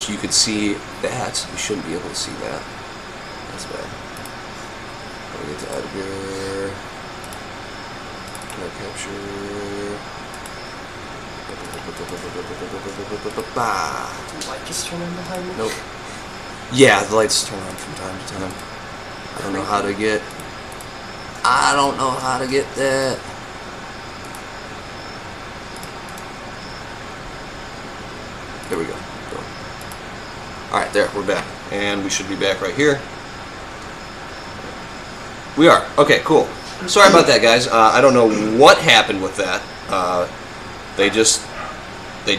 so you could see that. You shouldn't be able to see that. That's bad. Let me get to editor. Color capture. Did the light just turn on behind me? Nope. Yeah, the lights turn on from time to time. I don't know how to get that. There we go. Alright, there, we're back. And we should be back right here. We are. Okay, cool. Sorry about that, guys. I don't know what happened with that. They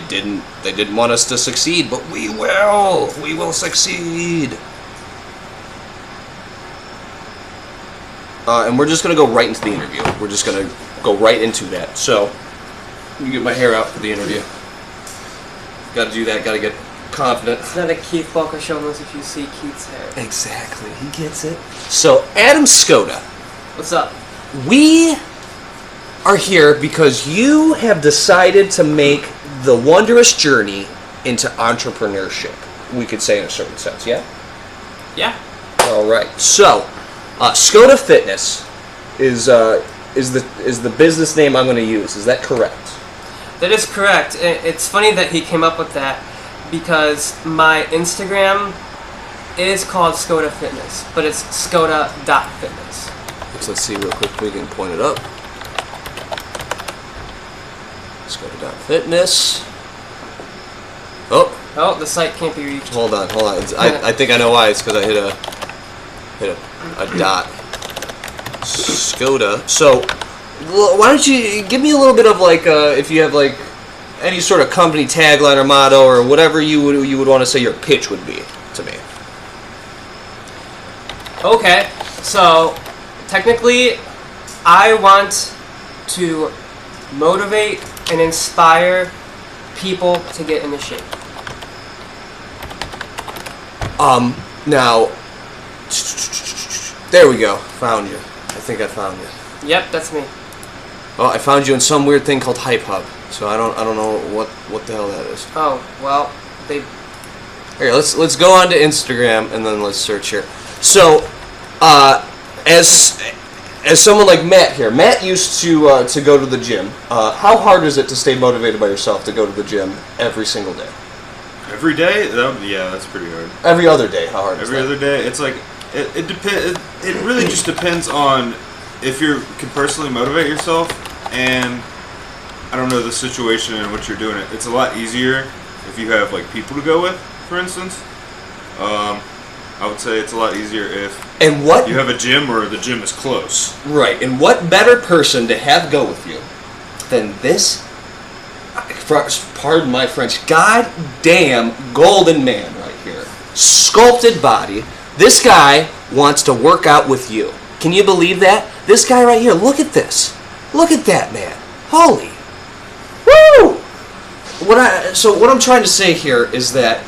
didn't want us to succeed, but we will. We will succeed. And we're just gonna go right into the interview. We're just gonna go right into that. So, let me get my hair out for the interview. Got to do that. Got to get confident. It's not a Keith Walker show unless if you see Keith's hair. Exactly. He gets it. So, Adam Skoda. What's up? We are here because you have decided to make the wondrous journey into entrepreneurship. We could say in a certain sense, yeah? Yeah. All right. So, Skoda Fitness is the business name I'm going to use. Is that correct? That is correct. It's funny that he came up with that because my Instagram is called Skoda Fitness, but it's Skoda.fitness. Let's see real quick. We can point it up. Skoda.fitness. Oh, the site can't be reached. hold on. I think I know why. It's because I hit a dot. Skoda. So, why don't you give me a little bit of like, if you have like any sort of company tagline or motto or whatever you would want to say your pitch would be to me. Okay, so technically, I want to motivate and inspire people to get into shape. Now, there we go. Found you. I think I found you. Yep, that's me. Well, I found you in some weird thing called Hype Hub. So I don't know what the hell that is. Oh, well, they... Here, let's go on to Instagram and then let's search here. So, as someone like Matt here, Matt used to go to the gym. How hard is it to stay motivated by yourself to go to the gym every single day? Every day? Yeah, that's pretty hard. Every other day, how hard is that? Every other day, it's like it depends. It really just depends on if you can personally motivate yourself, and I don't know the situation in which you're doing it. It's a lot easier if you have like people to go with, for instance. I would say it's a lot easier if you have a gym or the gym is close. Right, and what better person to have go with you than this, pardon my French, goddamn golden man right here. Sculpted body. This guy wants to work out with you. Can you believe that? This guy right here, look at this. Look at that man. Holy. Woo! So what I'm trying to say here is that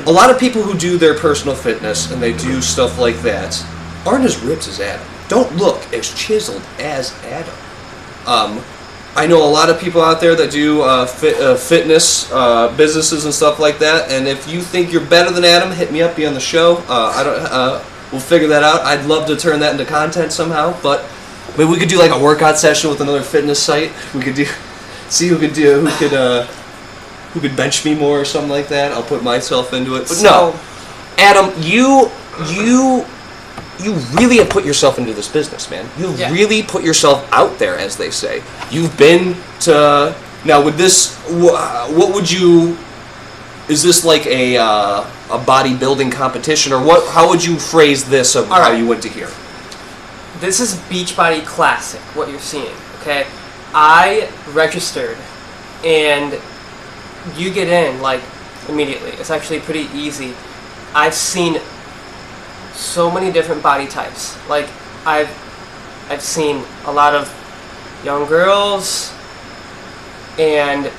a lot of people who do their personal fitness and they do stuff like that aren't as ripped as Adam. Don't look as chiseled as Adam. I know a lot of people out there that do fitness businesses and stuff like that. And if you think you're better than Adam, hit me up, be on the show. We'll figure that out. I'd love to turn that into content somehow. But maybe we could do like a workout session with another fitness site. We could see who could bench me more or something like that. I'll put myself into it. But no, Adam, you really have put yourself into this business, man. You've really put yourself out there, as they say. You've been to... Now, with this, what would you... Is this like a bodybuilding competition, or what? How would you phrase this of how you went to here? This is Beachbody Classic, what you're seeing, okay? I registered, and you get in, like, immediately. It's actually pretty easy. I've seen so many different body types. Like, I've seen a lot of young girls and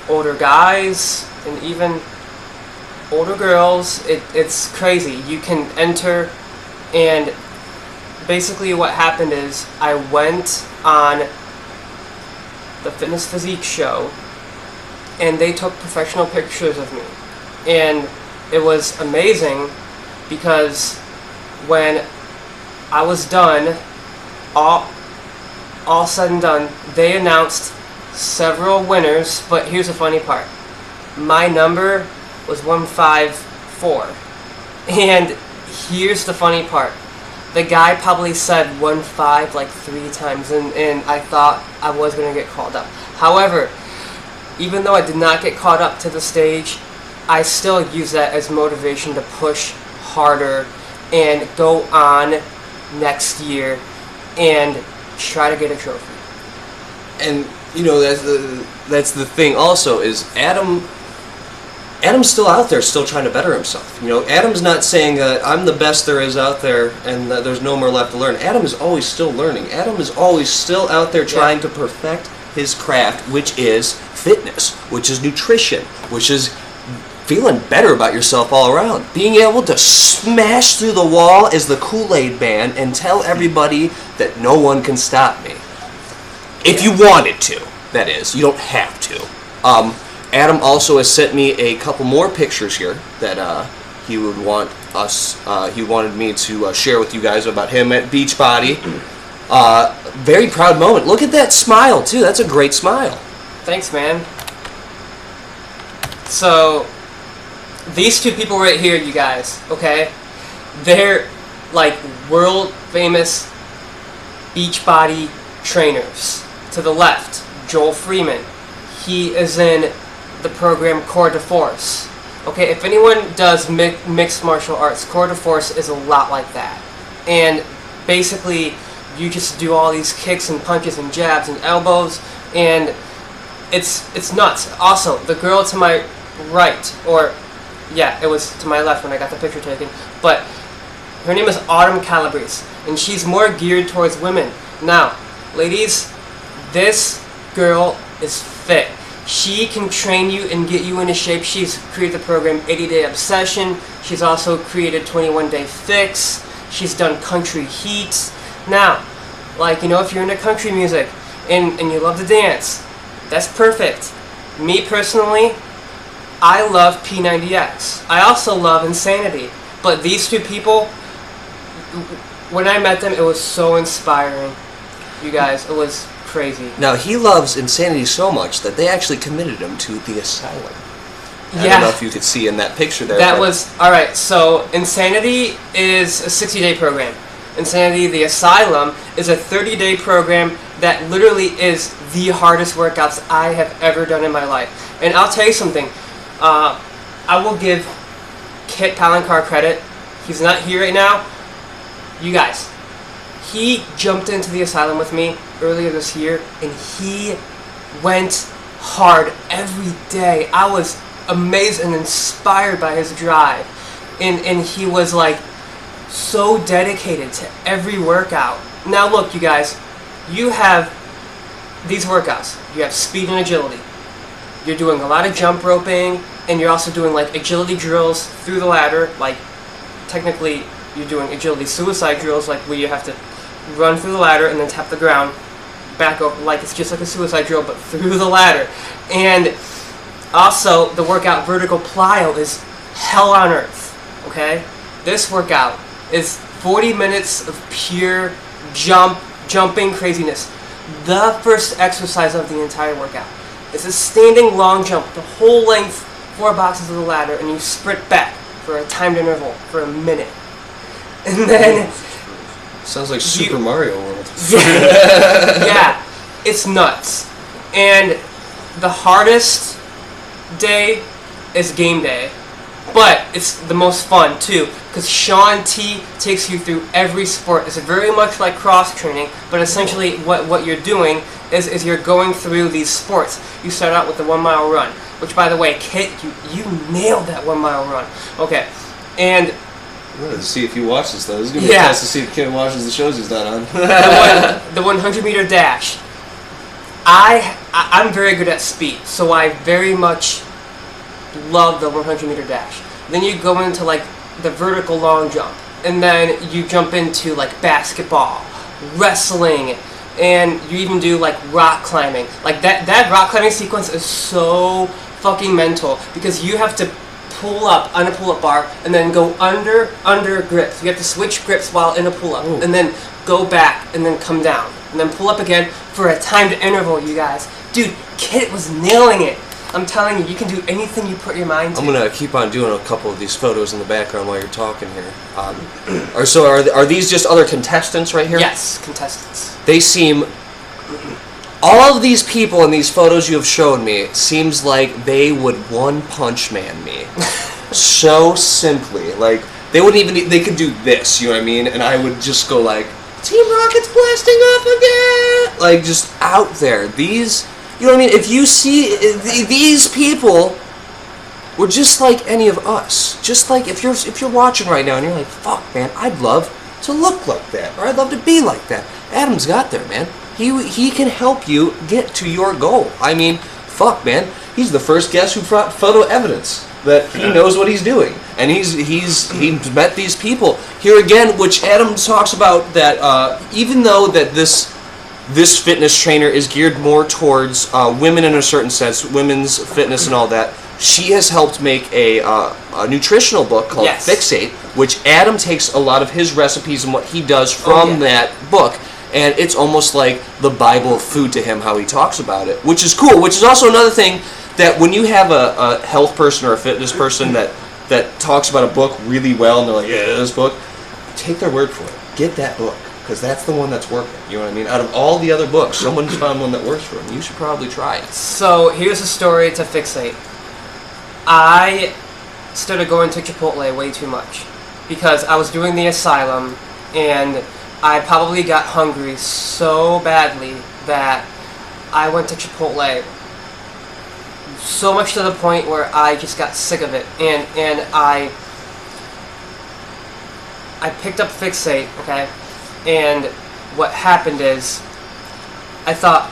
older guys and even older girls. It's crazy. You can enter, and basically what happened is I went on the Fitness Physique show and they took professional pictures of me. And it was amazing because when I was done, all said and done, they announced several winners, but here's the funny part. My number was 154. And here's the funny part. The guy probably said 1-5 like 3 times, and I thought I was going to get called up. However, even though I did not get caught up to the stage, I still use that as motivation to push harder and go on next year and try to get a trophy. And you know, that's the thing also is Adam's still out there, still trying to better himself. You know, Adam's not saying I'm the best there is out there and there's no more left to learn. Adam is always still learning. Adam is always still out there trying to perfect his craft, which is fitness, which is nutrition, which is feeling better about yourself all around. Being able to smash through the wall as the Kool-Aid Man and tell everybody that no one can stop me. If you wanted to, that is. You don't have to. Adam also has sent me a couple more pictures here that he would want us. He wanted me to share with you guys about him at Beachbody. Very proud moment. Look at that smile too. That's a great smile. Thanks, man. So these two people right here, you guys, okay? They're like world famous Beachbody trainers. To the left, Joel Freeman. He is in the program Corps de Force. Okay, if anyone does mixed martial arts, Corps de Force is a lot like that. And basically, you just do all these kicks and punches and jabs and elbows, and it's nuts. Also, the girl to my right, or yeah, it was to my left when I got the picture taken, but her name is Autumn Calabrese, and she's more geared towards women. Now, ladies, this girl is fit. She can train you and get you into shape. She's created the program 80-Day Obsession. She's also created 21-Day Fix. She's done country heats. Now, like, you know, if you're into country music and you love to dance, that's perfect. Me personally, I love P90X. I also love Insanity. But these two people, when I met them, it was so inspiring. You guys, it was crazy. Now, he loves Insanity so much that they actually committed him to the asylum. I don't know if you could see in that picture there. That was, alright, so Insanity is a 60-day program. Insanity, the Asylum, is a 30-day program that literally is the hardest workouts I have ever done in my life. And I'll tell you something, I will give Kit Palancar credit. He's not here right now. You guys, he jumped into the Asylum with me earlier this year, and he went hard every day. I was amazed and inspired by his drive, and he was like so dedicated to every workout. Now look, you guys, you have these workouts. You have speed and agility. You're doing a lot of jump roping, and you're also doing like agility drills through the ladder. Like, technically, you're doing agility suicide drills, like where you have to run through the ladder and then tap the ground, back up, like it's just like a suicide drill, but through the ladder. And also, the workout vertical plyo is hell on earth, okay? This workout is 40 minutes of pure jumping craziness. The first exercise of the entire workout is a standing long jump, the whole length, 4 boxes of the ladder, and you sprint back for a timed interval for a minute. And then sounds like Super Mario World. Yeah, it's nuts. And the hardest day is game day, but it's the most fun too, because Sean T takes you through every sport. It's very much like cross training, but essentially what you're doing is you're going through these sports. You start out with the 1 mile run, which, by the way, Kit, you nailed that 1 mile run. Okay, and I'm going to see if he watches though. This is going to be a test to see if Kit watches the shows he's done on. the 100-meter dash. I'm very good at speed, so I very much love the 100-meter dash. Then you go into like the vertical long jump, and then you jump into like basketball, wrestling, and you even do like rock climbing. Like that rock climbing sequence is so fucking mental, because you have to pull up on a pull-up bar and then go under grips. You have to switch grips while in a pull-up, and then go back and then come down, and then pull up again for a timed interval. You guys, dude, Kit was nailing it. I'm telling you, you can do anything you put your mind to. I'm gonna keep on doing a couple of these photos in the background while you're talking here. Are these just other contestants right here? Yes, contestants. They seem. All of these people in these photos you have shown me seems like they would one-punch man me. So simply, like they wouldn't even. They could do this, you know what I mean? And I would just go like, Team Rocket's blasting off again! Like just out there. These. You know what I mean? If you see these people were just like any of us. Just like if you're watching right now and you're like, fuck man, I'd love to look like that, or I'd love to be like that. Adam's got there, man. He can help you get to your goal. I mean, fuck man, he's the first guest who brought photo evidence that he knows what he's doing, and he's met these people here again, which Adam talks about that even though that this fitness trainer is geared more towards women in a certain sense, women's fitness and all that. She has helped make a nutritional book called Fixate, which Adam takes a lot of his recipes and what he does from that book, and it's almost like the Bible of food to him, how he talks about it, which is cool, which is also another thing that when you have a health person or a fitness person that talks about a book really well, and they're like, yeah, this book, take their word for it. Get that book. Because that's the one that's working. You know what I mean? Out of all the other books, someone's found one that works for them. You should probably try it. So here's a story to Fixate. I started going to Chipotle way too much because I was doing the asylum, and I probably got hungry so badly that I went to Chipotle so much to the point where I just got sick of it, and I picked up Fixate, okay? And what happened is, I thought,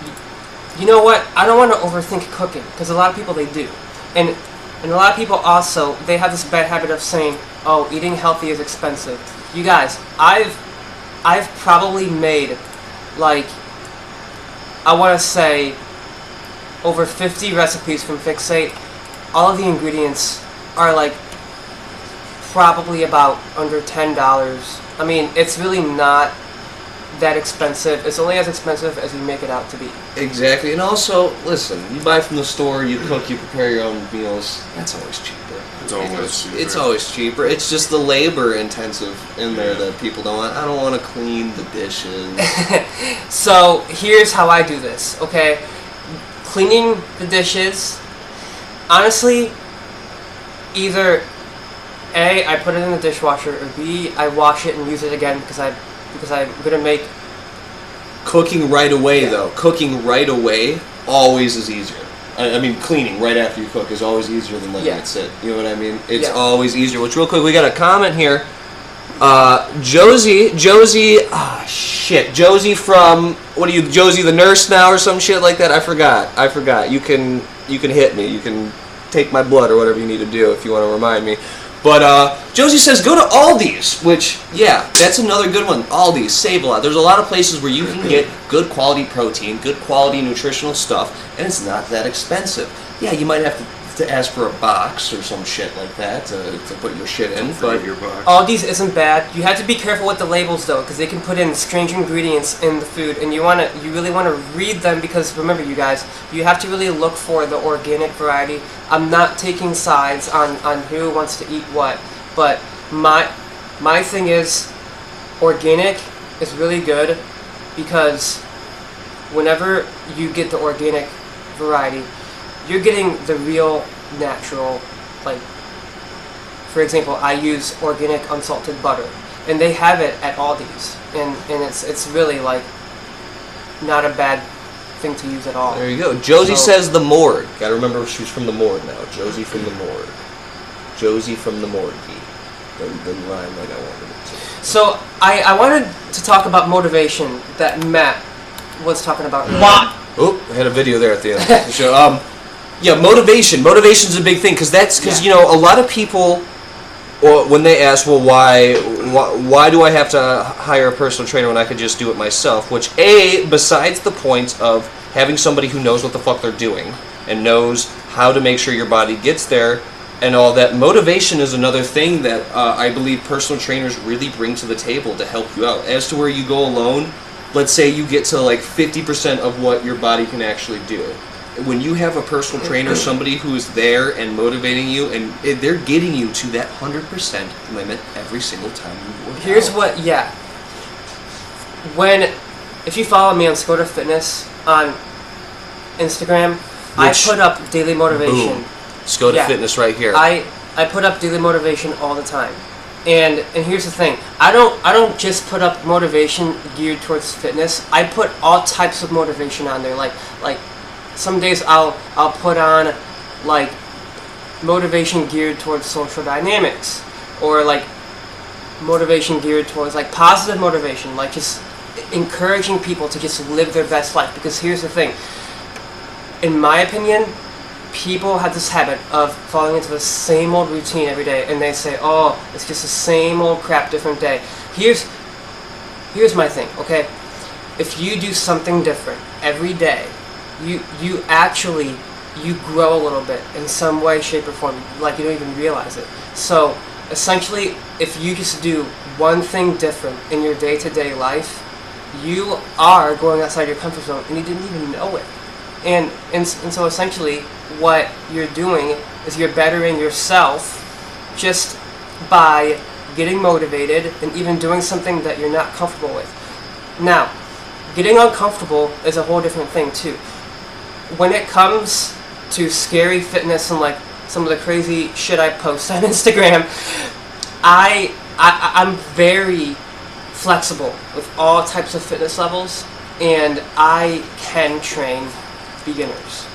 you know what, I don't want to overthink cooking, because a lot of people, they do. And a lot of people also, they have this bad habit of saying, oh, eating healthy is expensive. You guys, I've probably made, like, I want to say, over 50 recipes from Fixate. All of the ingredients are, like, probably about under $10. I mean, it's really not that expensive. It's only as expensive as you make it out to be. Exactly. And also, listen, you buy from the store, you cook, you prepare your own meals. That's always cheaper. It's always cheaper. It's just the labor intensive in there that people don't want. I don't want to clean the dishes. So here's how I do this, okay? Cleaning the dishes, honestly, either A, I put it in the dishwasher, or B, I wash it and use it again because I'm gonna make. Cooking right away, though. Cooking right away always is easier. I mean, cleaning right after you cook is always easier than letting it sit. You know what I mean? It's always easier. Which, real quick, we got a comment here. Josie from, what are you, Josie the nurse now or some shit like that? I forgot. You can hit me. You can take my blood or whatever you need to do if you want to remind me. But Josie says go to Aldi's, which, yeah, that's another good one. Aldi's, save a lot. There's a lot of places where you can get good quality protein, good quality nutritional stuff, and it's not that expensive. Yeah, you might have to ask for a box or some shit like that to put your shit in. But your box. Aldi's isn't bad. You have to be careful with the labels though, because they can put in strange ingredients in the food, and you really want to read them, because remember, you guys, you have to really look for the organic variety. I'm not taking sides on who wants to eat what, but my thing is, organic is really good, because whenever you get the organic variety, you're getting the real, natural, like, for example, I use organic unsalted butter, and they have it at Aldi's, and it's really, like, not a bad thing to use at all. There you go. Josie says the morgue. Gotta remember she's from the morgue now. Josie from the morgue. Josie from the morgue. Didn't rhyme like I wanted it to. So, I wanted to talk about motivation that Matt was talking about earlier. Oh, I had a video there at the end of the show. Yeah, motivation. Motivation's a big thing, because you know, a lot of people, when they ask, well, why do I have to hire a personal trainer when I could just do it myself? Which, A, besides the point of having somebody who knows what the fuck they're doing and knows how to make sure your body gets there and all that. Motivation is another thing that I believe personal trainers really bring to the table to help you out. As to where you go alone, let's say you get to like 50% of what your body can actually do. When you have a personal trainer, somebody who is there and motivating you, and they're getting you to that 100% limit every single time you work Here's out. what, if you follow me on Skoda Fitness on Instagram, I put up daily motivation. Boom. Skoda Fitness right here. I put up daily motivation all the time. And here's the thing. I don't just put up motivation geared towards fitness. I put all types of motivation on there. Like some days I'll put on like motivation geared towards social dynamics, or like motivation geared towards like positive motivation, like just encouraging people to just live their best life. Because here's the thing. In my opinion, people have this habit of falling into the same old routine every day, and they say, oh, it's just the same old crap, different day. Here's my thing, okay? If you do something different every day, you actually grow a little bit in some way, shape, or form, like you don't even realize it. So essentially, if you just do one thing different in your day-to-day life, you are going outside your comfort zone, and you didn't even know it. And so essentially, what you're doing is you're bettering yourself just by getting motivated and even doing something that you're not comfortable with. Now, getting uncomfortable is a whole different thing too. When it comes to scary fitness and like some of the crazy shit I post on Instagram, I'm very flexible with all types of fitness levels, and I can train beginners.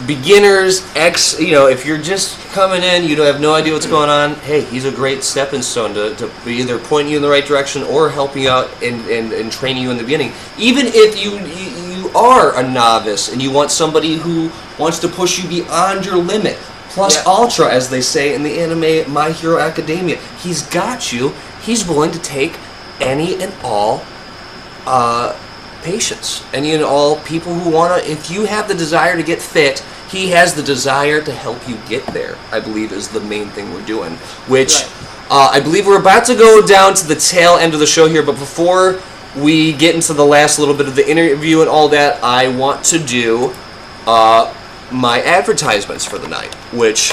Beginners, if you're just coming in, you have no idea what's going on, hey, he's a great stepping stone to either point you in the right direction or help you out and training you in the beginning. Even if you are a novice and you want somebody who wants to push you beyond your limit, plus ultra, as they say in the anime My Hero Academia, he's got you. He's willing to take any and all patients, any and all people who want to. If you have the desire to get fit, he has the desire to help you get there, I believe, is the main thing we're doing, which I believe we're about to go down to the tail end of the show here. But before we get into the last little bit of the interview and all that, I want to do my advertisements for the night, which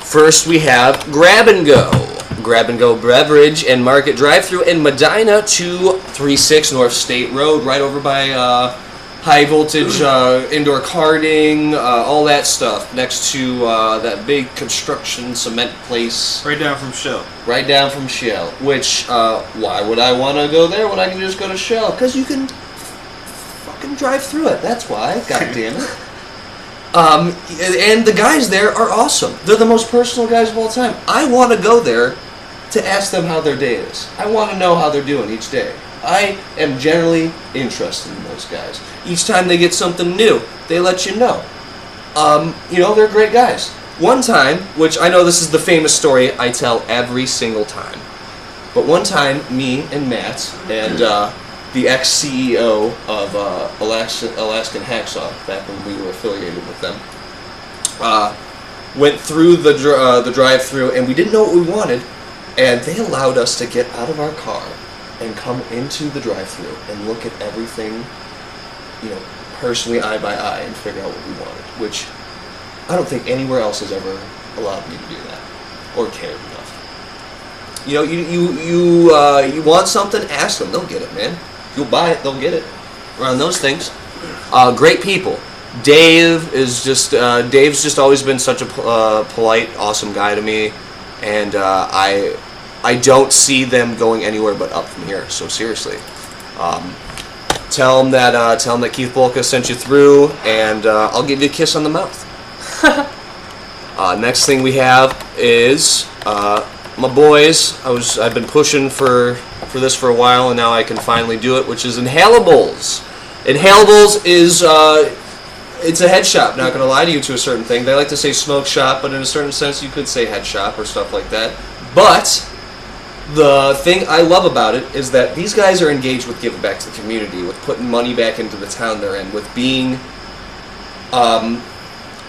first we have Grab and Go Beverage and Market Drive-Thru in Medina, 236 North State Road, right over by high voltage indoor karting, all that stuff, next to that big construction cement place. Right down from Shell. Right down from Shell, which, why would I want to go there when I can just go to Shell? Because you can fucking drive through it, that's why, god damn it. And the guys there are awesome. They're the most personal guys of all time. I want to go there to ask them how their day is. I want to know how they're doing each day. I am generally interested in those guys. Each time they get something new, they let you know. They're great guys. One time, which I know this is the famous story I tell every single time, but one time, me and Matt and the ex-CEO of Alaskan Hacksaw, back when we were affiliated with them, went through the drive-thru, and we didn't know what we wanted, and they allowed us to get out of our car and come into the drive-thru and look at everything, personally, eye by eye, and figure out what we wanted, which I don't think anywhere else has ever allowed me to do that, or cared enough. You want something, ask them, they'll get it, man. You'll buy it, they'll get it. Around those things. Great people. Dave's just always been such a polite, awesome guy to me, and I don't see them going anywhere but up from here. So seriously, tell them that Keith Bolka sent you through, and I'll give you a kiss on the mouth. Next thing we have is my boys. I've been pushing for this for a while, and now I can finally do it, which is Inhalables. Inhalables is it's a head shop, not going to lie to you, to a certain thing. They like to say smoke shop, but in a certain sense you could say head shop or stuff like that. But the thing I love about it is that these guys are engaged with giving back to the community, with putting money back into the town they're in, with being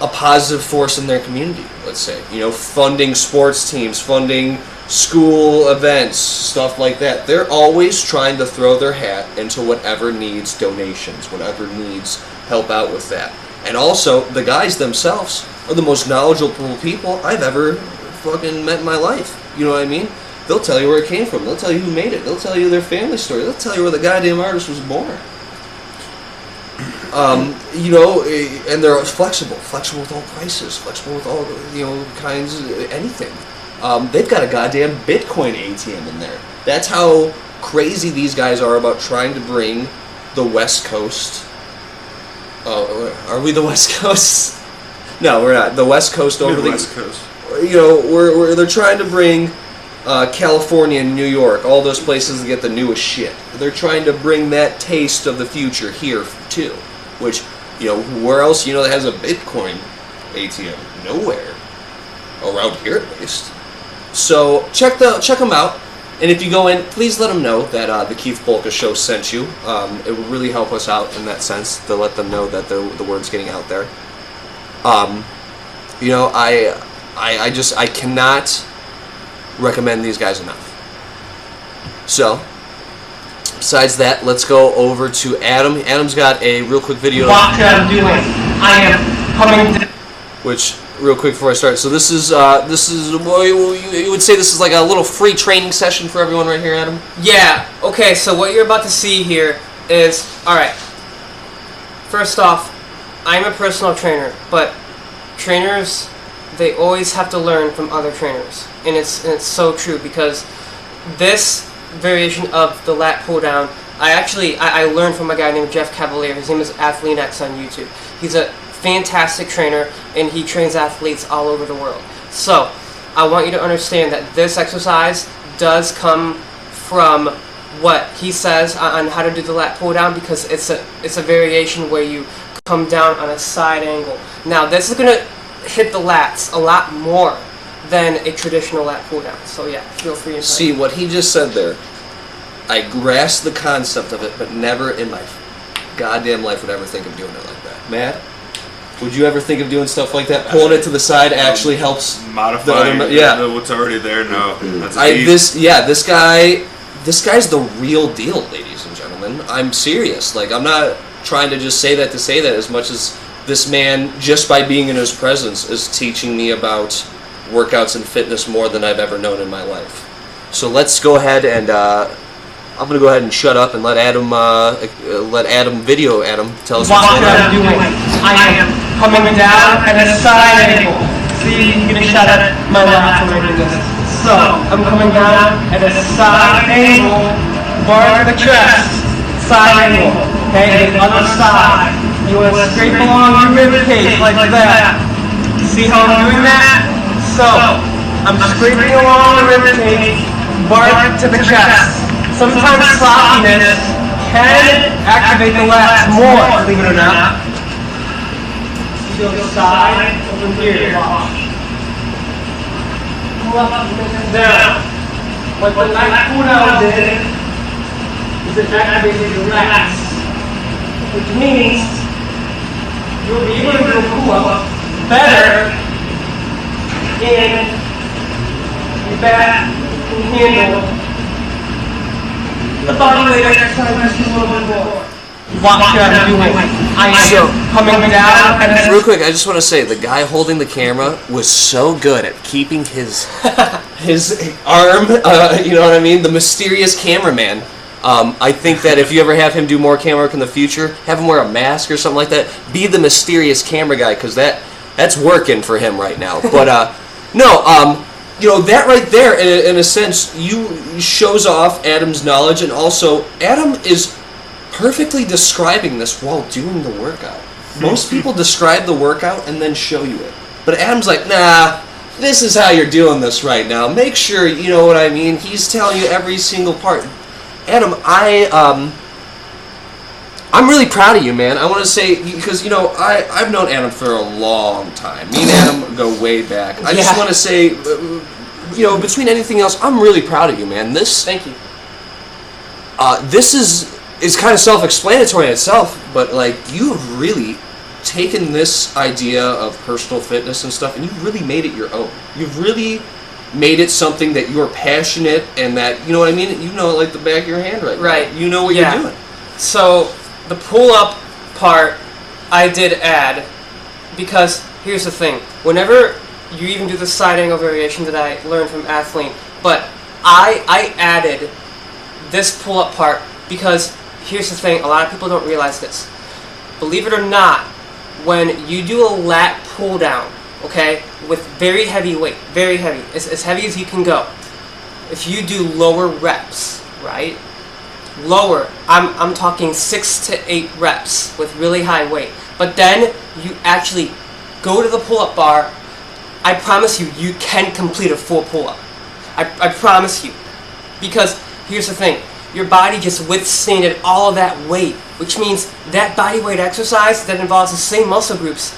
a positive force in their community, let's say. You know, funding sports teams, funding school events, stuff like that. They're always trying to throw their hat into whatever needs donations, whatever needs help out with that. And also, the guys themselves are the most knowledgeable people I've ever fucking met in my life. You know what I mean? They'll tell you where it came from. They'll tell you who made it. They'll tell you their family story. They'll tell you where the goddamn artist was born. You know, and they're flexible with all prices, flexible with all, you know, kinds of anything. They've got a goddamn Bitcoin ATM in there. That's how crazy these guys are about trying to bring the West Coast. Are we the West Coast? No, we're not. The West Coast over the West Coast. You know, they're trying to bring California and New York, all those places to get the newest shit. They're trying to bring that taste of the future here too. Which, you know, where else, you know, that has a Bitcoin ATM? Nowhere. Around here at least. So check them out. And if you go in, please let them know that the Keith Polka Show sent you. It would really help us out in that sense to let them know that the word's getting out there. You know, I cannot recommend these guys enough. So, besides that, let's go over to Adam. Adam's got a real quick video. What I'm doing, I am coming. Which, real quick before I start, so this is well, you would say this is like a little free training session for everyone right here, Adam? Yeah. Okay. So what you're about to see here is, all right. First off, I'm a personal trainer, but trainers, they always have to learn from other trainers, and it's so true, because this variation of the lat pull down, I learned from a guy named Jeff Cavalier. His name is AthleanX on YouTube. He's a fantastic trainer, and he trains athletes all over the world. So I want you to understand that this exercise does come from what he says on how to do the lat pull down, because it's a variation where you come down on a side angle. Now this is going to hit the lats a lot more than a traditional lat pull down. So yeah, feel free to see what he just said there. I grasp the concept of it, but never in my goddamn life would I ever think of doing it like that. Matt, would you ever think of doing stuff like that? Pulling it to the side actually helps modifying what's already there. No, that's this guy's the real deal, ladies and gentlemen. I'm serious. Like, I'm not trying to just say that to say that, as much as this man, just by being in his presence, is teaching me about workouts and fitness more than I've ever known in my life. So let's go ahead and I'm gonna go ahead and shut up and let Adam video Adam tell us what I'm doing. I am coming down at a side angle. See, you can shut up my lap when I do this. So I'm coming down at a side angle, bar the chest, side angle. Okay, the other side. You want to scrape along your rib cage like that. See how I'm doing that? So I'm scraping along the rib cage, bar to the chest. Sometimes sloppiness can activate the lats more, believe it or not. You go side, over here, watch. Pull up and down. What the lat pull down did is it activated the lats, which means you'll be able to do a pull-up better in your back and handle. The body weight exercise is a little bit more. What I'm doing, I am coming down. And real quick, I just want to say, the guy holding the camera was so good at keeping his arm, you know what I mean? The mysterious cameraman. I think that if you ever have him do more camera work in the future, have him wear a mask or something like that. Be the mysterious camera guy, because that's working for him right now. But no, you know, that right there, in a sense, shows off Adam's knowledge, and also Adam is perfectly describing this while doing the workout. Most people describe the workout and then show you it, but Adam's like, nah, this is how you're doing this right now. Make sure you know what I mean. He's telling you every single part. Adam, I'm really proud of you, man. I want to say, because, you know, I've known Adam for a long time. Me and Adam go way back. I just want to say, you know, between anything else, I'm really proud of you, man. Thank you. This is kind of self-explanatory in itself, but, like, you have really taken this idea of personal fitness and stuff, and you've really made it your own. You've really made it something that you're passionate and that, you know what I mean? You know it like the back of your hand right now. Right. You know what you're doing. So the pull-up part I did add because here's the thing. Whenever you even do the side angle variation that I learned from Athlean, but I added this pull-up part because here's the thing. A lot of people don't realize this. Believe it or not, when you do a lat pull-down, okay, with very heavy weight, very heavy, as heavy as you can go. If you do lower reps, right? Lower, I'm talking 6 to 8 reps with really high weight. But then you actually go to the pull-up bar. I promise you, you can complete a full pull-up. I promise you. Because here's the thing. Your body just withstanded all of that weight, which means that body weight exercise that involves the same muscle groups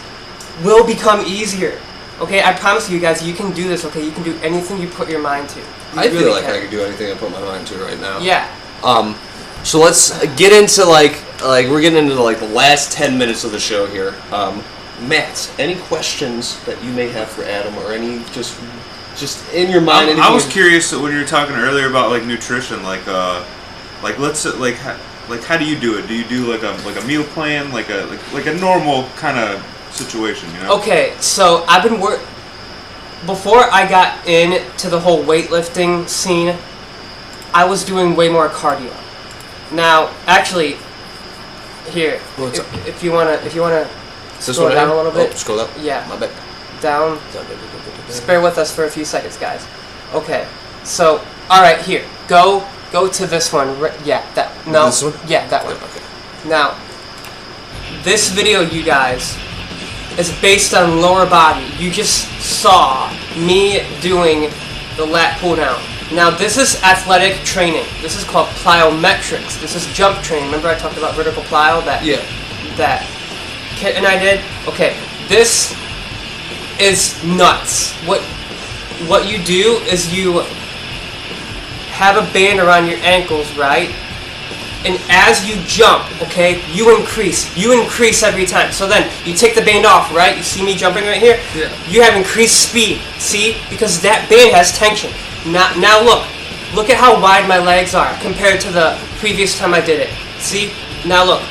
will become easier. Okay, I promise you guys, you can do this. Okay, you can do anything you put your mind to. I feel like I could do anything I put my mind to right now. Yeah. So let's get into like we're getting into like the last 10 minutes of the show here. Matt, any questions that you may have for Adam, or any just in your mind? I was curious when you were talking earlier about like nutrition, like let's say, like how do you do it? Do you do like a meal plan, like a normal kind of situation, you know? Okay, so I've been before I got into the whole weightlifting scene, I was doing way more cardio. Now, actually, here, if you wanna scroll down a little bit. Oh, scroll down. Yeah. My bad. Down. Just bear with us for a few seconds, guys. Okay. So, all right, here. Go to this one. Yeah, that. No. This one? Yeah, that one. Okay. Now, this video, you guys, is based on lower body. You just saw me doing the lat pull down. Now this is athletic training. This is called plyometrics. This is jump training. Remember I talked about vertical plyo? That Kit and I did? Okay, this is nuts. What you do is you have a band around your ankles, right? And as you jump, okay, you increase every time. So then you take the band off, right? You see me jumping right here? Yeah. You have increased speed, see? Because that band has tension. Now look at how wide my legs are compared to the previous time I did it. See? Now look,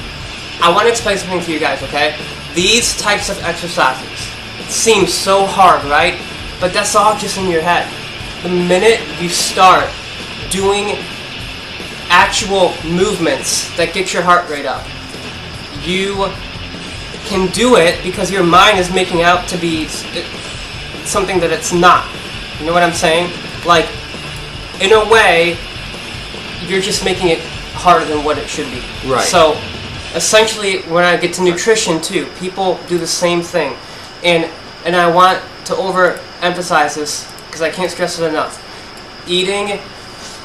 I want to explain something to you guys, okay? These types of exercises seem so hard, right? But that's all just in your head. The minute you start doing actual movements that get your heart rate up, you can do it because your mind is making out to be something that it's not. You know what I'm saying? Like, in a way, you're just making it harder than what it should be. Right. So, essentially, when I get to nutrition too, people do the same thing, and I want to overemphasize this because I can't stress it enough. Eating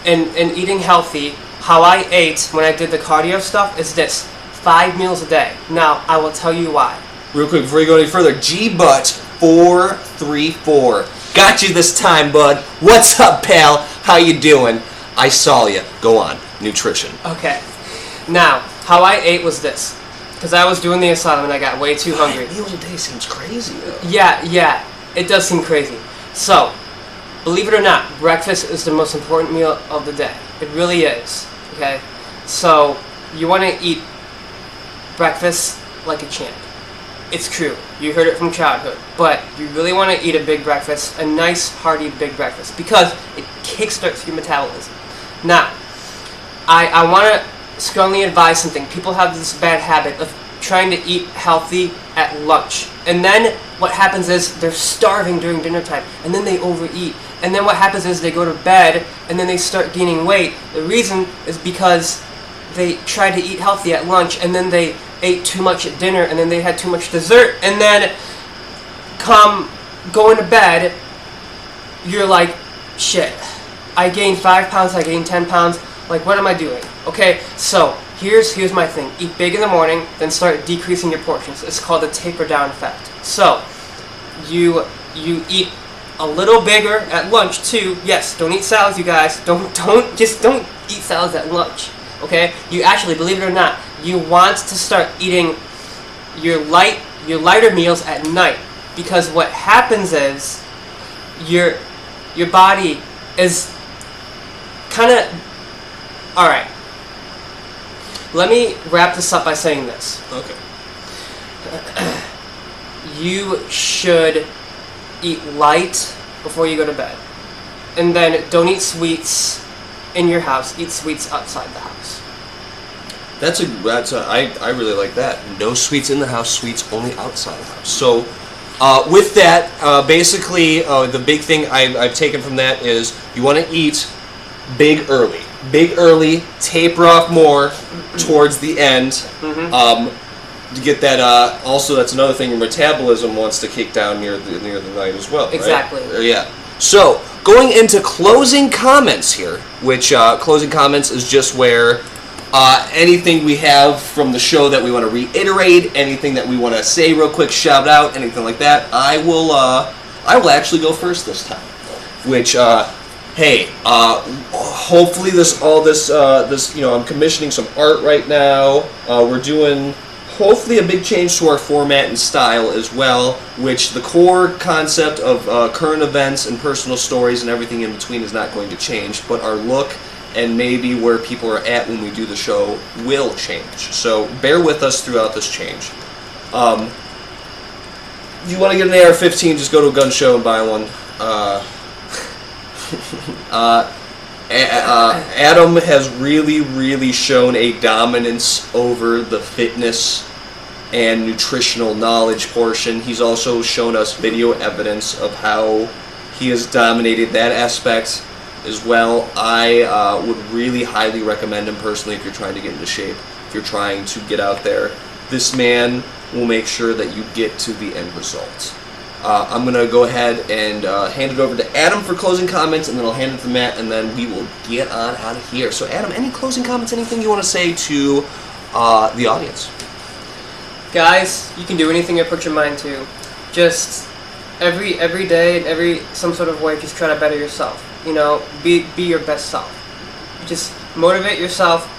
and eating healthy. How I ate when I did the cardio stuff is this: 5 meals a day. Now, I will tell you why. Real quick, before you go any further, G-Butt434. Got you this time, bud. What's up, pal? How you doing? I saw you. Go on. Nutrition. Okay. Now, how I ate was this. Because I was doing the asylum and I got way too hungry. 5 meals a day seems crazy, though. Yeah. It does seem crazy. So, believe it or not, breakfast is the most important meal of the day. It really is. Okay? So, you want to eat breakfast like a champ. It's true. You heard it from childhood. But you really want to eat a big breakfast, a nice, hearty, big breakfast, because it kickstarts your metabolism. Now, I want to strongly advise something. People have this bad habit of trying to eat healthy at lunch. And then what happens is they're starving during dinner time, and then they overeat. And then what happens is they go to bed, and then they start gaining weight. The reason is because they tried to eat healthy at lunch, and then they ate too much at dinner, and then they had too much dessert, and then going to bed, you're like, shit, I gained 5 pounds, I gained 10 pounds, like, what am I doing? Okay, so here's my thing. Eat big in the morning, then start decreasing your portions. It's called the taper down effect. So you eat a little bigger at lunch too. Yes, don't eat salads, you guys. Don't eat salads at lunch. Okay? You actually, believe it or not, you want to start eating your light, your lighter meals at night, because what happens is your body is kind of... Alright. Let me wrap this up by saying this. Okay. You should eat light before you go to bed. And then don't eat sweets in your house. Eat sweets outside the house. I really like that. No sweets in the house, sweets only outside the house. So, with that, basically, the big thing I've taken from that is you want to eat big early. Big early, taper off more towards the end. To get that, also that's another thing, your metabolism wants to kick down near the night as well. Exactly. Right? Yeah. So, going into closing comments here, which closing comments is just where anything we have from the show that we want to reiterate, anything that we want to say real quick, shout out, anything like that, I will actually go first this time. Which, hopefully this, I'm commissioning some art right now. We're doing hopefully a big change to our format and style as well, which the core concept of current events and personal stories and everything in between is not going to change, but our look and maybe where people are at when we do the show will change. So bear with us throughout this change. You want to get an AR-15, just go to a gun show and buy one. Adam has really shown a dominance over the fitness and nutritional knowledge portion. He's also shown us video evidence of how he has dominated that aspect as well. I would really highly recommend him personally if you're trying to get into shape, if you're trying to get out there. This man will make sure that you get to the end result. I'm going to go ahead and hand it over to Adam for closing comments, and then I'll hand it to Matt, and then we will get on out of here. So Adam, any closing comments, anything you want to say to the audience? Guys, you can do anything you put your mind to. Just every day and some sort of way, just try to better yourself. You know, be your best self. Just motivate yourself.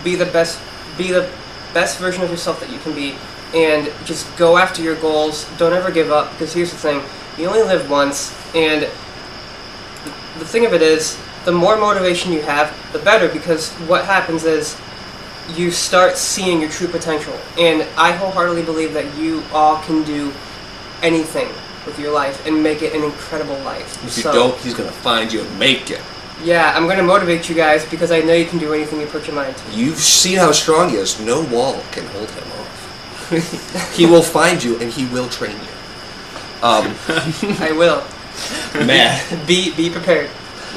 Be the best version of yourself that you can be, and just go after your goals. Don't ever give up, because here's the thing: you only live once. And the thing of it is, the more motivation you have, the better. Because what happens is, you start seeing your true potential. And I wholeheartedly believe that you all can do anything with your life and make it an incredible life. If you don't, he's going to find you and make it. Yeah, I'm going to motivate you guys, because I know you can do anything you put your mind to. You've seen how strong he is. No wall can hold him off. He will find you and he will train you. I will. Matt. Be prepared.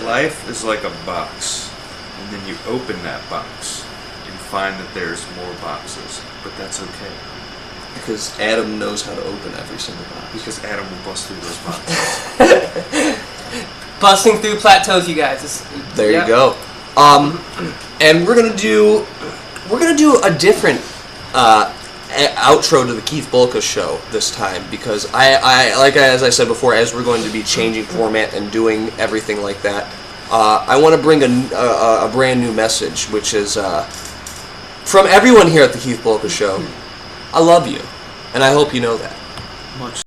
Life is like a box, and then you open that box and find that there's more boxes, but that's okay. Because Adam knows how to open every single box. Because Adam will bust through those boxes. Busting through plateaus, you guys. There you go. And we're gonna do a different outro to the Keith Bulka show this time, because as I said before, as we're going to be changing format and doing everything like that, I want to bring a brand new message, which is from everyone here at the Keith Bulka show. I love you, and I hope you know that. Much